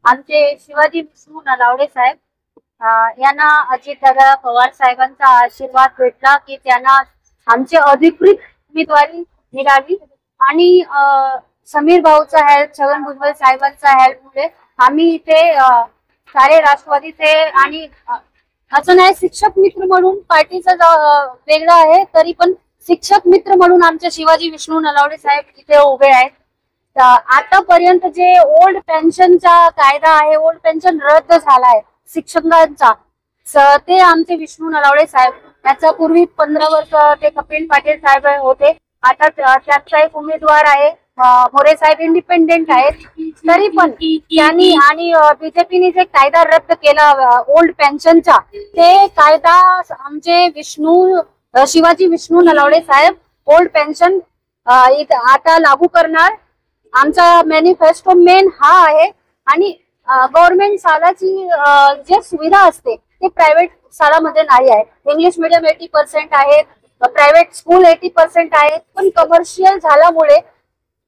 आमचे शिवाजी विष्णू नलावडे साहेब यांना अजितदादा पवार साहेबांचा आशीर्वाद भेटला की त्यांना आमची अधिकृत उमेदवारी मिळाली आणि समीर भाऊचा हेल्प, छगन भुजबळ साहेबांचा हेल्प मुळे आम्ही इथे सारे राष्ट्रवादीचे आणि असं नाही शिक्षक मित्र म्हणून पार्टीचं वेगळं आहे, तरी पण शिक्षक मित्र म्हणून आमचे शिवाजी विष्णू नलावडे साहेब इथे उभे आहेत. आतापर्यंत जे ओल्ड पेन्शनचा कायदा आहे, ओल्ड पेन्शन रद्द झालाय शिक्षकांचा, ते आमचे विष्णू नलावडे साहेब. त्याच्या पूर्वी 15 वर्ष ते कपिल पाटील साहेब होते. आता त्याचा एक उमेदवार आहे मोरे साहेब, इंडिपेंडेंट आहेत. तरी पण त्यांनी आणि बीजेपीने जे कायदा रद्द केला ओल्ड पेन्शनचा, ते कायदा आमचे शिवाजी विष्णू नलावडे साहेब ओल्ड पेन्शन आता लागू करणार. आमचा मॅनिफेस्टो मेन हा आहे. आणि गव्हर्नमेंट शाळाची जे सुविधा असते ते प्रायव्हेट शाळामध्ये नाही आहे. इंग्लिश मीडियम 80% आहेत, प्रायव्हेट स्कूल 80% आहेत. पण कमर्शियल झाल्यामुळे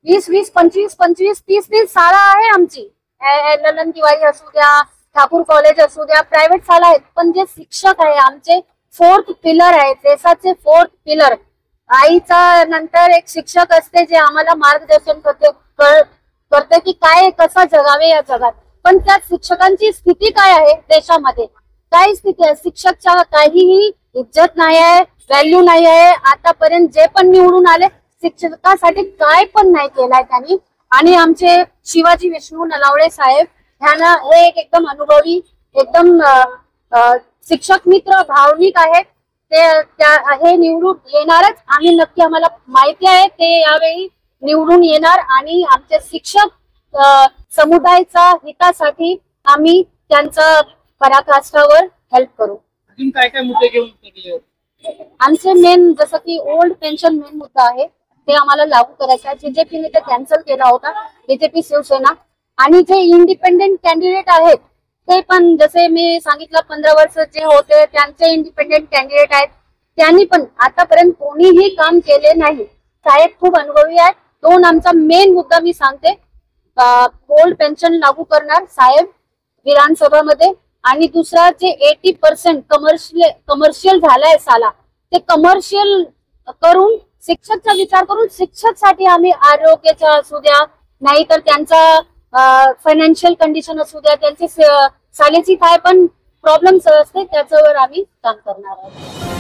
20-20, 25-25, 30-30 शाळा आहे आमची. ललन तिवारी असू द्या, ठाकूर कॉलेज असू द्या, प्रायव्हेट शाळा आहेत. पण जे शिक्षक आहे आमचे 4th पिलर आहे, देशाचे 4th पिलर. आईचा नंतर एक शिक्षक असते जे आम्हाला मार्गदर्शन करते की काय कसं जगावे या जगात. पण त्या शिक्षकांची स्थिती काय आहे देशामध्ये, काय स्थिती आहे? शिक्षकच्या काहीही इज्जत नाही आहे, व्हॅल्यू नाही आहे. आतापर्यंत जे पण निवडून आले शिक्षकासाठी काय पण नाही केलाय त्यांनी. आणि आमचे शिवाजी विष्णू नलावडे साहेब ह्यांना हे एकदम अनुभवी, एकदम शिक्षक मित्र, भावनिक आहेत. हे निवडून येणारच. आम्ही नक्की, आम्हाला माहिती आहे ते यावेळी निवडून येणार आणि आमच्या शिक्षक समुदायाच्या हितासाठी आम्ही त्यांचा पराकाष्ठावर हेल्प करू. अजून काय काय मुद्दे घेऊन आमचे मेन जसं की ओल्ड पेन्शन मेन मुद्दा आहे, ते आम्हाला लागू करायचं आहे. बीजेपीने ते कॅन्सल केला होता, बीजेपी शिवसेना. आणि जे इंडिपेंडेंट कॅन्डिडेट आहेत ते पण, जसे मी सांगितलं 15 वर्ष जे होते त्यांचे इंडिपेंडेंट कॅन्डिडेट आहेत, त्यांनी पण आतापर्यंत कोणीही काम केले नाही. साहेब खूप अनुभवी आहेत. आमचा मेन मुद्दा मी सांगते, ओल्ड पेन्शन लागू करणार साहेब विधानसभामध्ये. आणि दुसरा जे 80% कमर्शियल झालाय साला, ते कमर्शियल करून शिक्षकचा विचार करून शिक्षकसाठी आम्ही आरोग्याचा असू द्या, नाहीतर त्यांचा फायनान्शियल कंडिशन असू द्या, त्यांची शाळेची काय पण प्रॉब्लेम्स असते त्याच्यावर आम्ही काम करणार आहोत.